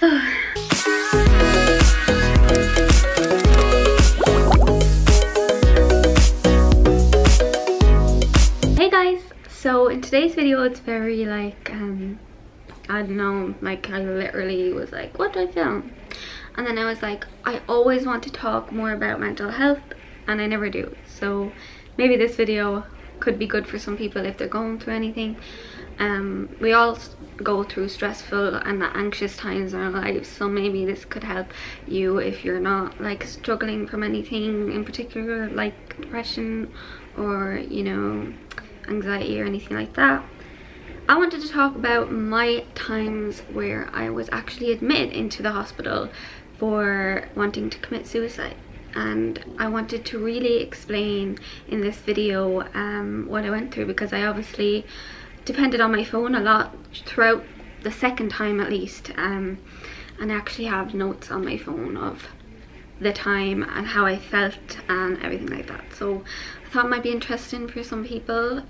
Hey guys, so in today's video it's very like I don't know, like I literally was like, what do I film? And then I was like, I always want to talk more about mental health and I never do, so maybe this video could be good for some people if they're going through anything. We all go through stressful and anxious times in our lives, so maybe this could help you if you're not like struggling from anything in particular, like depression or, you know, anxiety or anything like that. I wanted to talk about my times where I was actually admitted into the hospital for wanting to commit suicide, and I wanted to really explain in this video what I went through, because I obviously depended on my phone a lot throughout the second time at least, and I actually have notes on my phone of the time and how I felt and everything like that. So I thought it might be interesting for some people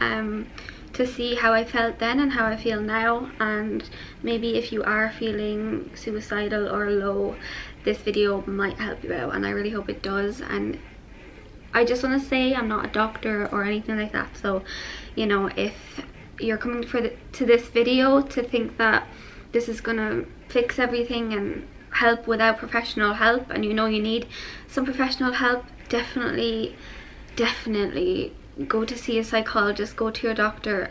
to see how I felt then and how I feel now, and maybe if you are feeling suicidal or low, this video might help you out, and I really hope it does. And I just want to say I'm not a doctor or anything like that, so you know, if you're coming to this video to think that this is gonna fix everything and help without professional help, and you know you need some professional help, definitely go to see a psychologist, go to your doctor.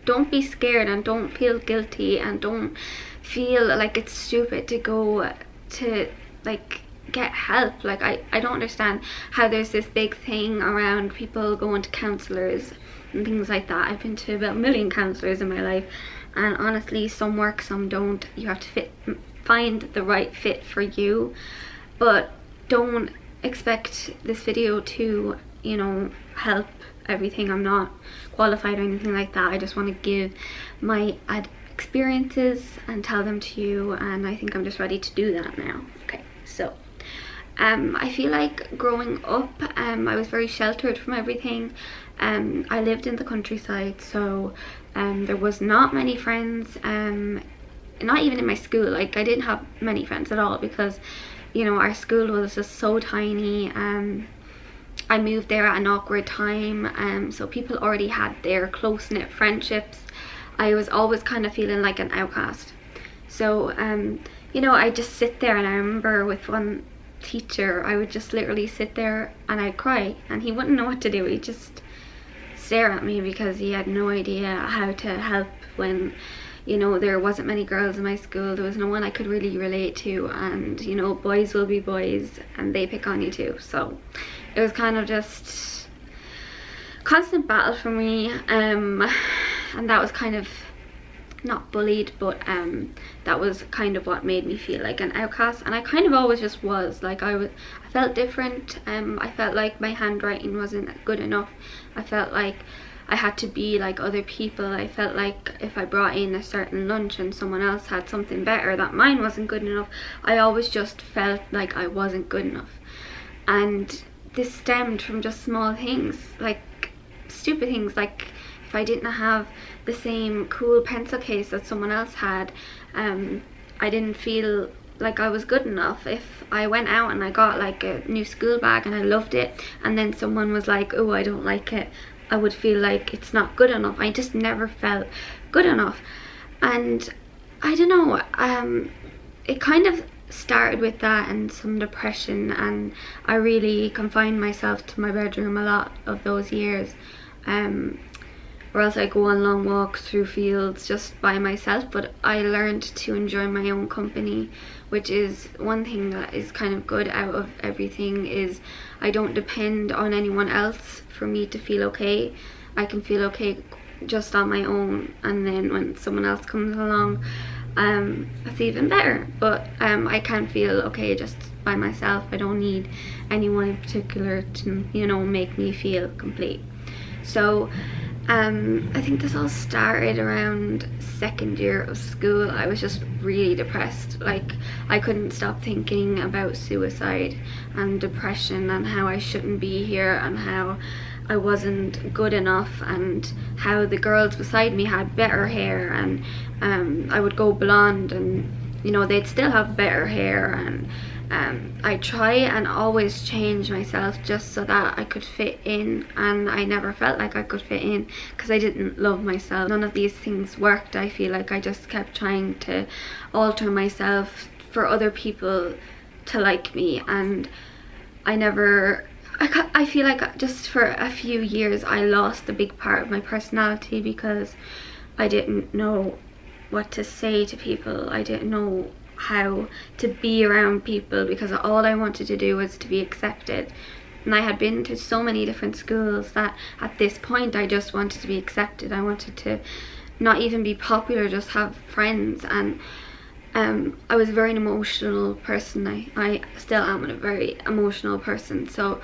Don't be scared and don't feel guilty and don't feel like it's stupid to go to like get help. Like I don't understand how there's this big thing around people going to counselors and things like that. I've been to about 1 million counselors in my life, and honestly some work, some don't. You have to find the right fit for you, but don't expect this video to, you know, help everything. I'm not qualified or anything like that. I just want to give my experiences and tell them to you, and I think I'm just ready to do that now. Okay, so I feel like growing up I was very sheltered from everything. I lived in the countryside, so there was not many friends, not even in my school. Like I didn't have many friends at all, because you know our school was just so tiny. I moved there at an awkward time, so people already had their close-knit friendships. I was always kind of feeling like an outcast. So you know, I just sit there, and I remember with one teacher I would just literally sit there and I'd cry, and he wouldn't know what to do. He'd just stare at me because he had no idea how to help when, you know, there wasn't many girls in my school. There was no one I could really relate to, and you know, boys will be boys and they pick on you too. So it was kind of just constant battle for me, and that was kind of not bullied, but that was kind of what made me feel like an outcast. And I kind of always just was like, I felt different. I felt like my handwriting wasn't good enough. I felt like I had to be like other people. I felt like if I brought in a certain lunch and someone else had something better, that mine wasn't good enough. I always just felt like I wasn't good enough, and this stemmed from just small things, like stupid things, like if I didn't have the same cool pencil case that someone else had, I didn't feel like I was good enough. If I went out and I got like a new school bag and I loved it, and then someone was like, oh, I don't like it, I would feel like it's not good enough. I just never felt good enough. And I don't know, it kind of started with that and some depression, and I really confined myself to my bedroom a lot of those years, or else I go on long walks through fields just by myself. But I learned to enjoy my own company, which is one thing that is kind of good out of everything, is I don't depend on anyone else for me to feel okay. I can feel okay just on my own, and then when someone else comes along, that's even better. But I can feel okay just by myself. I don't need anyone in particular to, you know, make me feel complete. So I think this all started around second year of school. I was just really depressed. Like I couldn't stop thinking about suicide and depression and how I shouldn't be here and how I wasn't good enough and how the girls beside me had better hair, and I would go blonde and you know, they'd still have better hair, and I try and always change myself just so that I could fit in, and I never felt like I could fit in because I didn't love myself. None of these things worked. I feel like I just kept trying to alter myself for other people to like me, and I feel like just for a few years I lost a big part of my personality because I didn't know what to say to people. I didn't know how to be around people because all I wanted to do was to be accepted. And I had been to so many different schools that at this point I just wanted to be accepted. I wanted to not even be popular, just have friends. And I was a very emotional person. I still am a very emotional person, so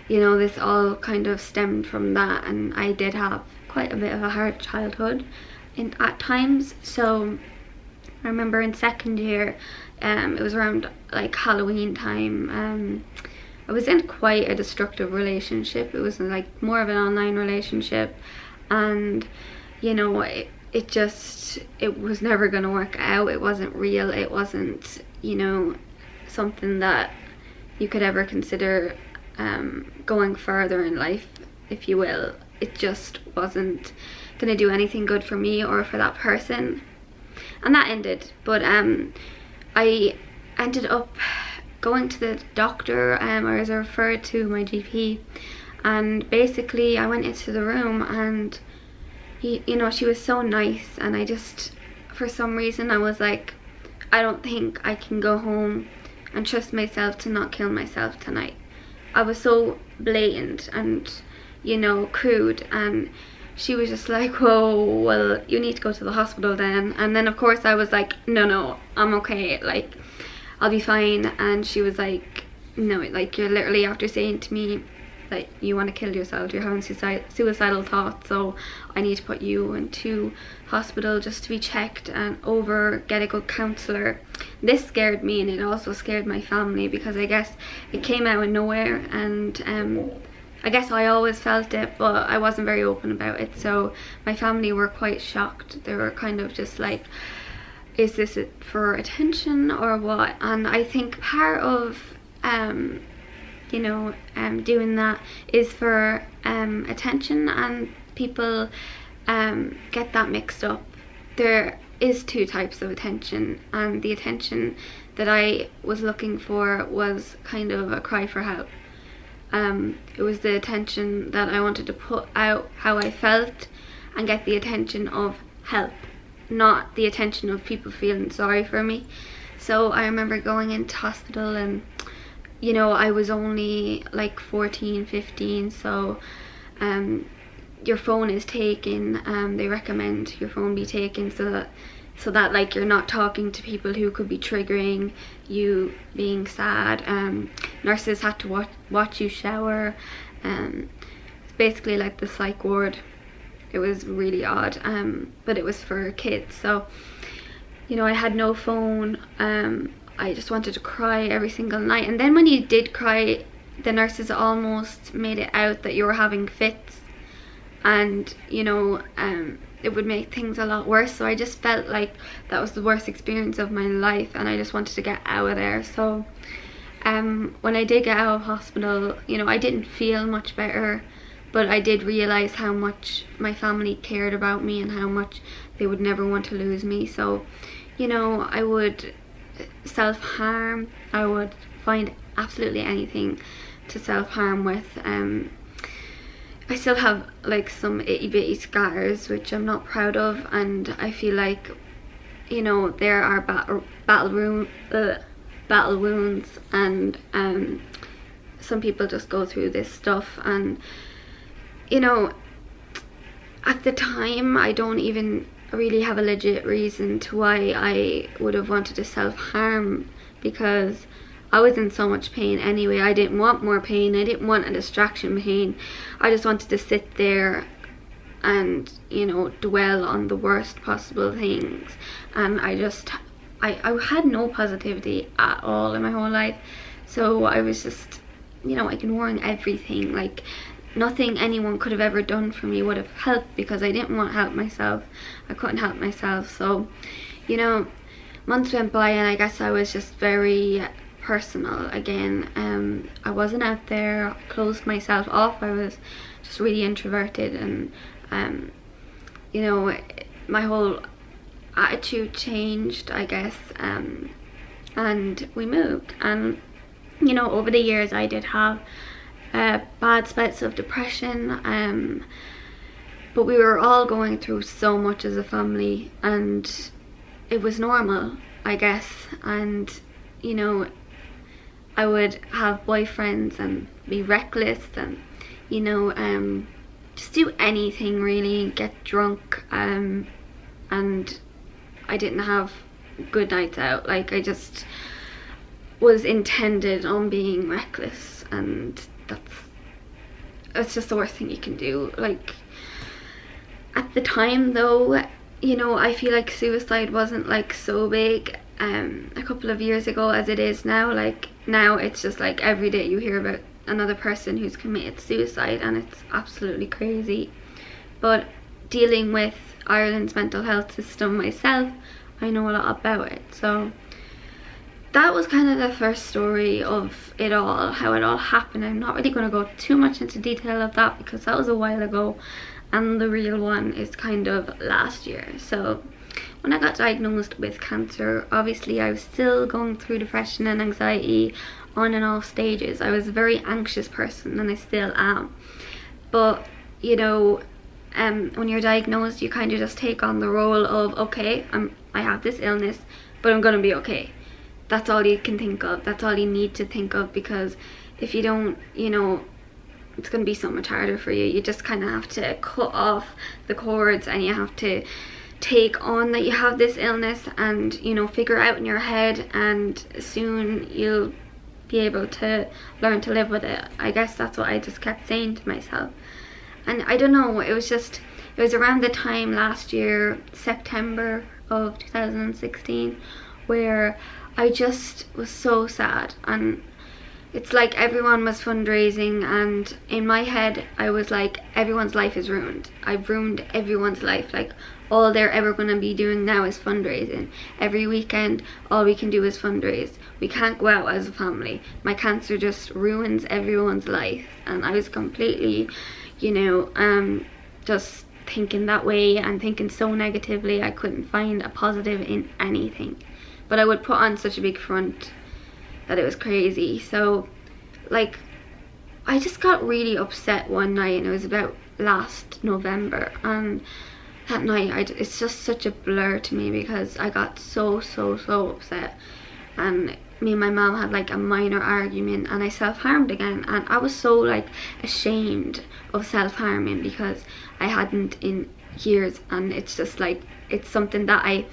you know, this all kind of stemmed from that, and I did have quite a bit of a hard childhood at times. So I remember in second year, it was around like Halloween time, I was in quite a destructive relationship. It was like more of an online relationship, and you know, it was never going to work out. It wasn't real. It wasn't, you know, something that you could ever consider going further in life, if you will. It just wasn't going to do anything good for me or for that person, and that ended. But I ended up going to the doctor. I was referred to my GP, and basically I went into the room, and you know, she was so nice, and I just, for some reason, I was like, I don't think I can go home and trust myself to not kill myself tonight. I was so blatant and, you know, crude, and she was just like, whoa, well, you need to go to the hospital then. And then of course I was like, no, I'm okay, like, I'll be fine. And she was like, no, like, you're literally, after saying to me that you want to kill yourself, you're having suicidal thoughts, so I need to put you into hospital just to be checked and get a good counsellor. This scared me, and it also scared my family because I guess it came out of nowhere, and I guess I always felt it, but I wasn't very open about it. So my family were quite shocked. They were kind of just like, is this for attention or what? And I think part of you know, doing that is for attention, and people get that mixed up. There is two types of attention, and the attention that I was looking for was kind of a cry for help. It was the attention that I wanted to put out how I felt and get the attention of help, not the attention of people feeling sorry for me. So I remember going into hospital, and you know, I was only like 14, 15, so your phone is taken. They recommend your phone be taken so that like you're not talking to people who could be triggering you being sad. Nurses had to watch you shower. It's basically like the psych ward. It was really odd, but it was for kids. So, you know, I had no phone. I just wanted to cry every single night, and then when you did cry, the nurses almost made it out that you were having fits, and you know, it would make things a lot worse. So I just felt like that was the worst experience of my life, and I just wanted to get out of there. So when I did get out of hospital, you know, I didn't feel much better, but I did realize how much my family cared about me and how much they would never want to lose me. So, you know, I would self-harm. I would find absolutely anything to self-harm with. I still have like some itty bitty scars which I'm not proud of, and I feel like, you know, there are battle wounds, and some people just go through this stuff. And you know, at the time I don't even really have a legit reason to why I would have wanted to self-harm, because I was in so much pain anyway. I didn't want more pain. I didn't want a distraction pain. I just wanted to sit there and, you know, dwell on the worst possible things. And I had no positivity at all in my whole life. So I was just, you know, ignoring everything. Like, nothing anyone could have ever done for me would have helped, because I didn't want to help myself. I couldn't help myself. So, you know, months went by, and I guess I was just very personal again. I wasn't out there, I closed myself off, I was just really introverted, and you know, my whole attitude changed, I guess, and we moved. And you know, over the years I did have bad spells of depression, but we were all going through so much as a family, and it was normal, I guess. And you know, I would have boyfriends and be reckless, and you know, just do anything really, get drunk, and I didn't have good nights out. Like, I just was intended on being reckless, and that's just the worst thing you can do. Like, at the time though, you know, I feel like suicide wasn't like so big a couple of years ago as it is now. Like, now it's just like every day you hear about another person who's committed suicide, and it's absolutely crazy. But dealing with Ireland's mental health system myself, I know a lot about it. So that was kind of the first story of it all, how it all happened. I'm not really going to go too much into detail of that because that was a while ago, and the real one is kind of last year. So when I got diagnosed with cancer, obviously I was still going through depression and anxiety on and off stages. I was a very anxious person, and I still am. But you know, when you're diagnosed, you kind of just take on the role of, okay, I have this illness, but I'm gonna be okay. That's all you can think of, that's all you need to think of, because if you don't, you know, it's gonna be so much harder for you. You just kind of have to cut off the cords, and you have to take on that you have this illness, and you know, figure out in your head, and soon you'll be able to learn to live with it. I guess that's what I just kept saying to myself. And I don't know, it was around the time last year, September of 2016, where I just was so sad. And it's like everyone was fundraising, and in my head I was like, everyone's life is ruined. I've ruined everyone's life. Like, all they're ever going to be doing now is fundraising. Every weekend all we can do is fundraise. We can't go out as a family. My cancer just ruins everyone's life. And I was completely, you know, just thinking that way and thinking so negatively. I couldn't find a positive in anything, but I would put on such a big front that it was crazy. So like, I just got really upset one night, and it was about last November, and that night it's just such a blur to me because I got so upset, and me and my mom had like a minor argument, and I self-harmed again. And I was so like ashamed of self-harming because I hadn't in years, and it's just like, it's something that I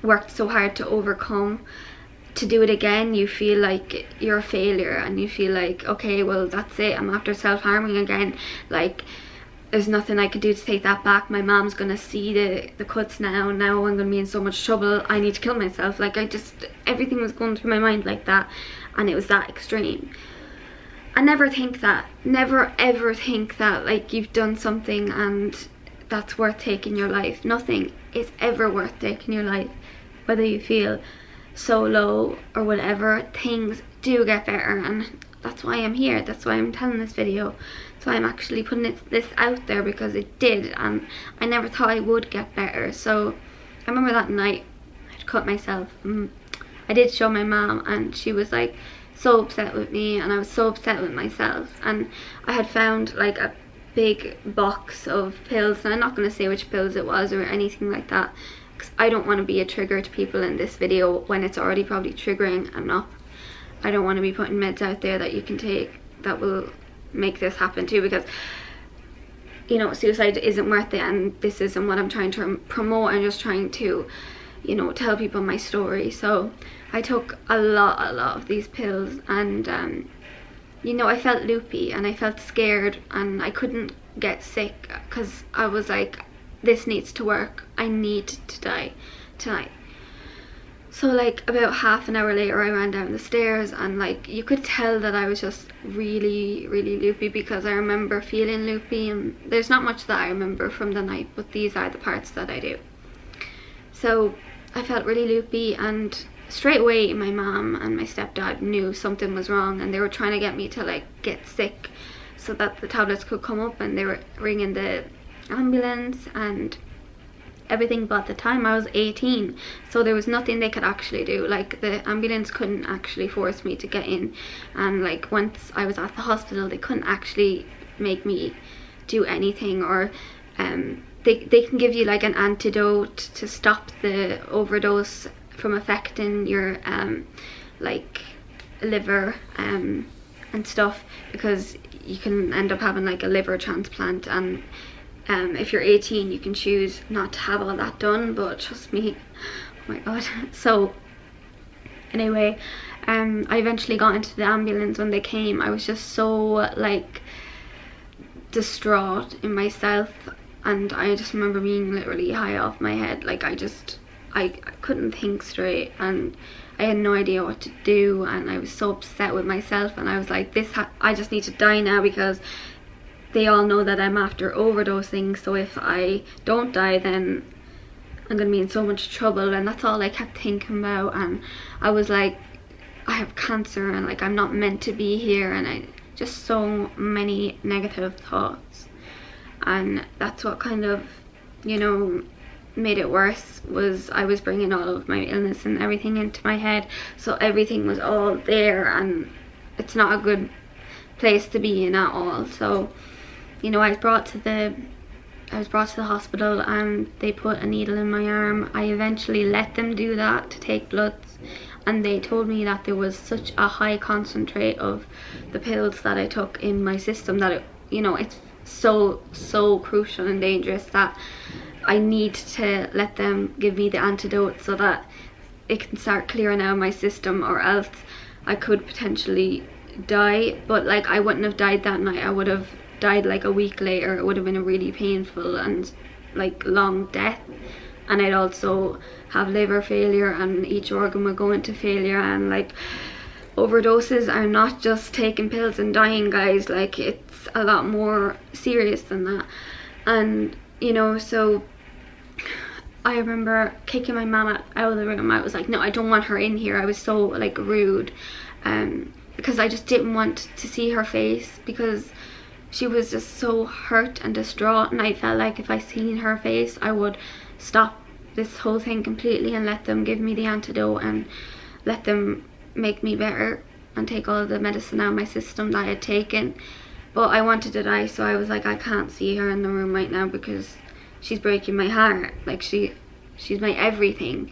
worked so hard to overcome. To do it again, you feel like you're a failure, and you feel like, okay, well, that's it, I'm after self-harming again. Like, there's nothing I could do to take that back. My mom's gonna see the cuts now I'm gonna be in so much trouble. I need to kill myself. Like, everything was going through my mind like that, and it was that extreme. I never think that, never ever think that like you've done something and that's worth taking your life. Nothing is ever worth taking your life. Whether you feel so low or whatever, things do get better, and that's why I'm here. That's why I'm telling this video. So I'm actually putting this out there, because it did, and I never thought I would get better. So I remember that night I'd cut myself. I did show my mom, and she was like so upset with me, and I was so upset with myself. And I had found like a big box of pills, and I'm not going to say which pills it was or anything like that, because I don't want to be a trigger to people in this video when it's already probably triggering enough. I don't want to be putting meds out there that you can take that will make this happen too, because you know, suicide isn't worth it, and this isn't what I'm trying to promote. I'm just trying to, you know, tell people my story. So I took a lot of these pills, and you know, I felt loopy, and I felt scared, and I couldn't get sick because I was like, this needs to work. I need to die tonight. So like about half an hour later I ran down the stairs, and like you could tell that I was just really loopy, because I remember feeling loopy, and there's not much that I remember from the night, but these are the parts that I do. So I felt really loopy, and straight away my mom and my stepdad knew something was wrong, and they were trying to get me to like get sick so that the tablets could come up, and they were ringing the ambulance and everything. But at the time I was 18, so there was nothing they could actually do. Like, the ambulance couldn't actually force me to get in, and like once I was at the hospital they couldn't actually make me do anything, or they can give you like an antidote to stop the overdose from affecting your like liver and stuff, because you can end up having like a liver transplant, and if you're 18 you can choose not to have all that done. But trust me, oh my god. So anyway, I eventually got into the ambulance. When they came, I was just so like distraught in myself, and I just remember being literally high off my head. Like, I couldn't think straight, and I had no idea what to do, and I was so upset with myself, and I was like, I just need to die now, because they all know that I'm after overdosing, so if I don't die then I'm gonna be in so much trouble. And that's all I kept thinking about, and I was like, I have cancer, and like I'm not meant to be here, and just so many negative thoughts. And that's what kind of, you know, made it worse, was I was bringing all of my illness and everything into my head, so everything was all there, and it's not a good place to be in at all. So, you know, I was brought to the hospital, and they put a needle in my arm. I eventually let them do that to take bloods, and they told me that there was such a high concentrate of the pills that I took in my system that it, you know, it's so crucial and dangerous that I need to let them give me the antidote so that it can start clearing out my system, or else I could potentially die. But like, I wouldn't have died that night, I would have died like a week later. It would have been a really painful and like long death, and I'd also have liver failure, and each organ would go into failure. And like, overdoses are not just taking pills and dying, guys. Like, it's a lot more serious than that. And you know, so I remember kicking my mama out of the room. I was like, no, I don't want her in here. I was so like rude, because I just didn't want to see her face, because she was just so hurt and distraught, and I felt like if I seen her face I would stop this whole thing completely and let them give me the antidote and let them make me better and take all the medicine out of my system that I had taken. But I wanted to die, so I was like, I can't see her in the room right now because she's breaking my heart. Like, she's my everything.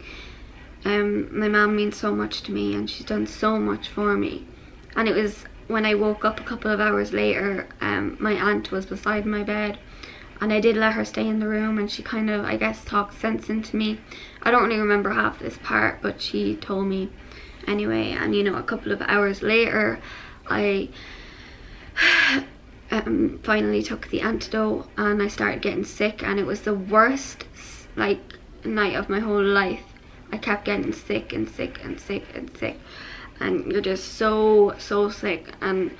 My mom means so much to me, and she's done so much for me. And it was when I woke up a couple of hours later, my aunt was beside my bed, and I did let her stay in the room, and she kind of, I guess, talked sense into me. I don't really remember half this part, but she told me anyway. And you know, a couple of hours later I finally took the antidote, and I started getting sick, and it was the worst like night of my whole life. I kept getting sick and sick and sick and sick, and you're just so sick. And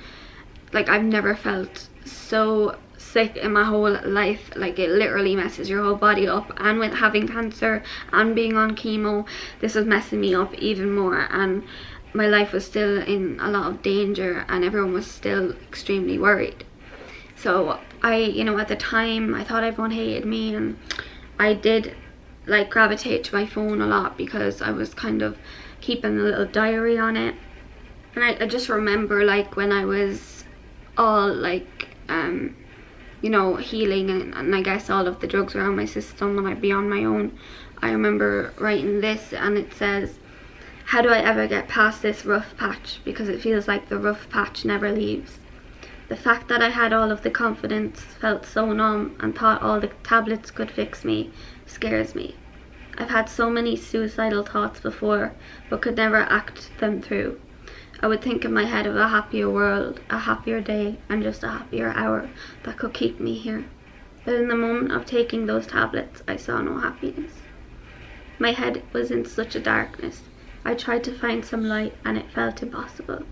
like, I've never felt so sick in my whole life. Like, it literally messes your whole body up, and with having cancer and being on chemo, this was messing me up even more. And my life was still in a lot of danger, and everyone was still extremely worried. So I, you know, at the time I thought everyone hated me, and I did like gravitate to my phone a lot because I was kind of keeping a little diary on it. And I just remember, like, when I was all like you know, healing, and I guess all of the drugs were on my system and I'd be on my own, I remember writing this, and it says, how do I ever get past this rough patch, because it feels like the rough patch never leaves. The fact that I had all of the confidence, felt so numb, and thought all the tablets could fix me scares me. I've had so many suicidal thoughts before, but could never act them through. I would think in my head of a happier world, a happier day, and just a happier hour that could keep me here. But in the moment of taking those tablets, I saw no happiness. My head was in such a darkness. I tried to find some light, and it felt impossible.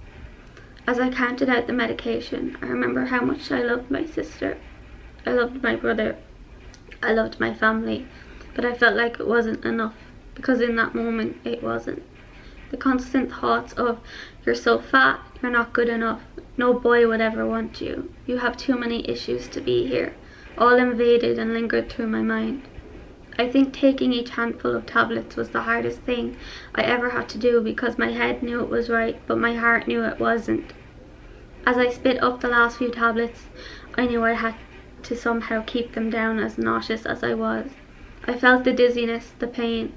As I counted out the medication, I remember how much I loved my sister. I loved my brother. I loved my family. But I felt like it wasn't enough, because in that moment it wasn't. The constant thoughts of, you're so fat, you're not good enough, no boy would ever want you, you have too many issues to be here, all invaded and lingered through my mind. I think taking each handful of tablets was the hardest thing I ever had to do, because my head knew it was right, but my heart knew it wasn't. As I spit up the last few tablets, I knew I had to somehow keep them down, as nauseous as I was. I felt the dizziness, the pain.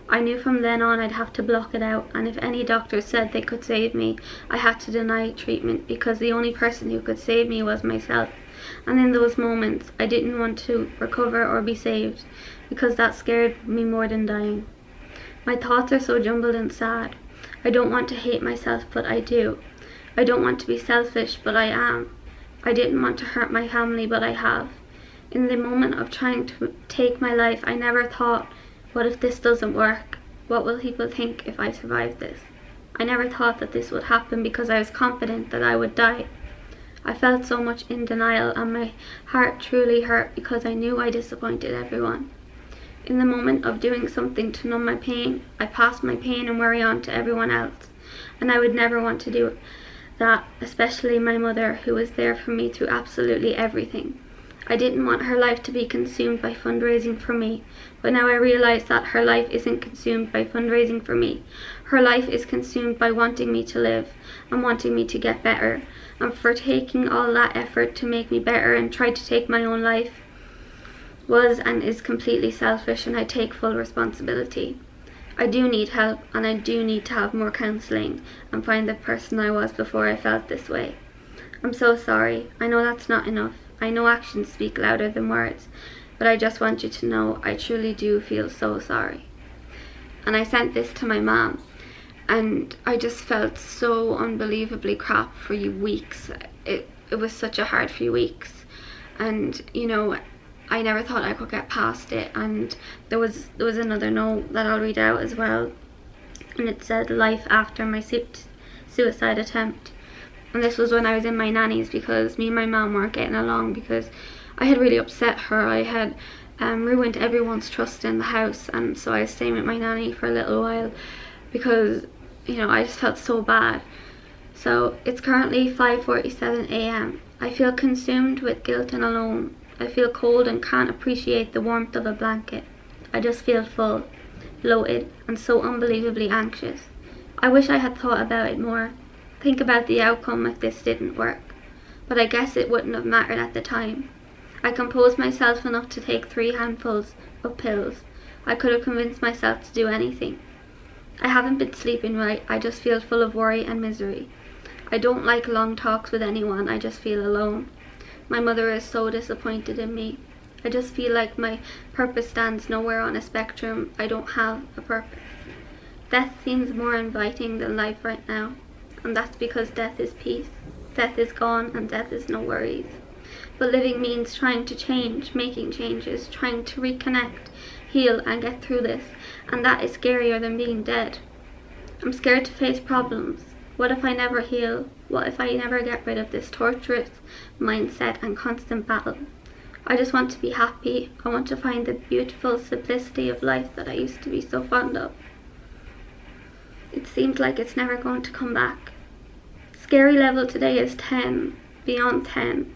I knew from then on I'd have to block it out, and if any doctor said they could save me, I had to deny treatment, because the only person who could save me was myself. And in those moments, I didn't want to recover or be saved, because that scared me more than dying. My thoughts are so jumbled and sad. I don't want to hate myself, but I do. I don't want to be selfish, but I am. I didn't want to hurt my family, but I have. In the moment of trying to take my life, I never thought, what if this doesn't work? What will people think if I survive this? I never thought that this would happen, because I was confident that I would die. I felt so much in denial, and my heart truly hurt, because I knew I disappointed everyone. In the moment of doing something to numb my pain, I passed my pain and worry on to everyone else, and I would never want to do that, especially my mother, who was there for me through absolutely everything. I didn't want her life to be consumed by fundraising for me, but now I realize that her life isn't consumed by fundraising for me. Her life is consumed by wanting me to live and wanting me to get better, and for taking all that effort to make me better and try to take my own life was and is completely selfish, and I take full responsibility. I do need help, and I do need to have more counselling and find the person I was before I felt this way. I'm so sorry. I know that's not enough. I know actions speak louder than words, but I just want you to know I truly do feel so sorry. And I sent this to my mom, and I just felt so unbelievably crap for weeks. It was such a hard few weeks, and you know, I never thought I could get past it. And there was another note that I'll read out as well, and it said, life after my suicide attempt. And this was when I was in my nanny's, because me and my mom weren't getting along, because I had really upset her. I had ruined everyone's trust in the house, and so I was staying with my nanny for a little while, because you know, I just felt so bad. So it's currently 5:47 a.m. I feel consumed with guilt and alone. I feel cold and can't appreciate the warmth of a blanket. I just feel full, bloated, and so unbelievably anxious. I wish I had thought about it more. Think about the outcome if this didn't work. But I guess it wouldn't have mattered at the time. I composed myself enough to take 3 handfuls of pills. I could have convinced myself to do anything. I haven't been sleeping right. I just feel full of worry and misery. I don't like long talks with anyone. I just feel alone. My mother is so disappointed in me. I just feel like my purpose stands nowhere on a spectrum. I don't have a purpose. Death seems more inviting than life right now, and that's because death is peace. Death is gone, and death is no worries. But living means trying to change, making changes, trying to reconnect, heal, and get through this, and that is scarier than being dead. I'm scared to face problems. What if I never heal? What if I never get rid of this torturous mindset and constant battle? I just want to be happy. I want to find the beautiful simplicity of life that I used to be so fond of. It seems like it's never going to come back. Scary level today is 10, beyond 10.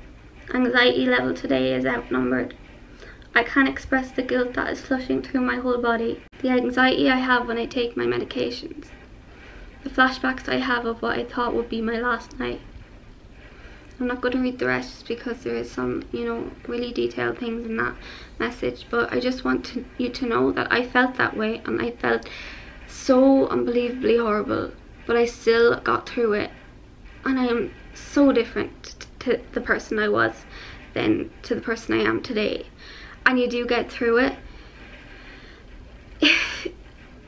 Anxiety level today is outnumbered. I can't express the guilt that is flushing through my whole body. The anxiety I have when I take my medications. The flashbacks I have of what I thought would be my last night. I'm not going to read the rest just because there is some, you know, really detailed things in that message, but I just want you to know that I felt that way, and I felt so unbelievably horrible, but I still got through it, and I am so different to the person I was then to the person I am today. And you do get through it. If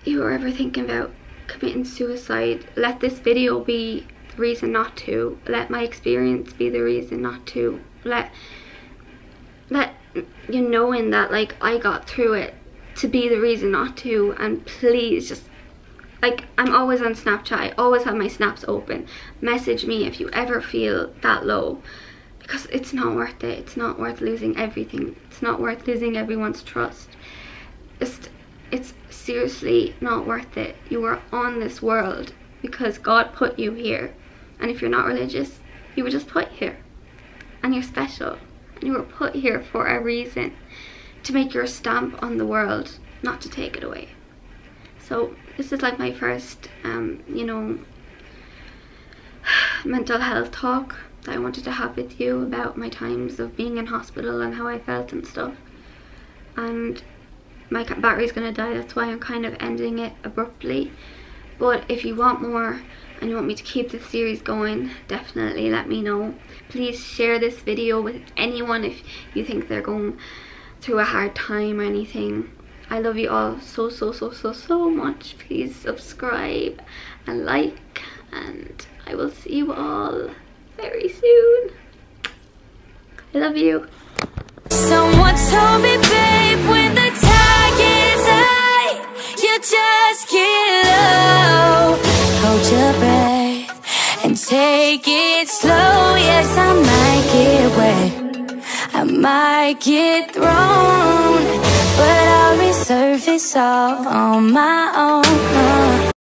you were ever thinking about committing suicide, let this video be the reason not to. Let my experience be the reason not to. Let you knowing that like I got through it to be the reason not to. And please just, like, I'm always on Snapchat. I always have my snaps open. Message me if you ever feel that low, because it's not worth it. It's not worth losing everything. It's not worth losing everyone's trust. It's seriously not worth it. You were on this world because God put you here. And if you're not religious, you were just put here. And you're special. And you were put here for a reason. To make your stamp on the world, not to take it away. So this is like my first, you know, mental health talk that I wanted to have with you about my times of being in hospital and how I felt and stuff. And my battery's gonna die, that's why I'm kind of ending it abruptly. But if you want more and you want me to keep this series going, definitely let me know. Please share this video with anyone if you think they're going through a hard time or anything. I love you all so much. Please subscribe and like, and I will see you all very soon. I love you. Someone told me, babe, when the tide gets high, you just get low. Hold your breath and take it slow. Yes, I might get wet, I might get thrown, but I'll resurface all on my own.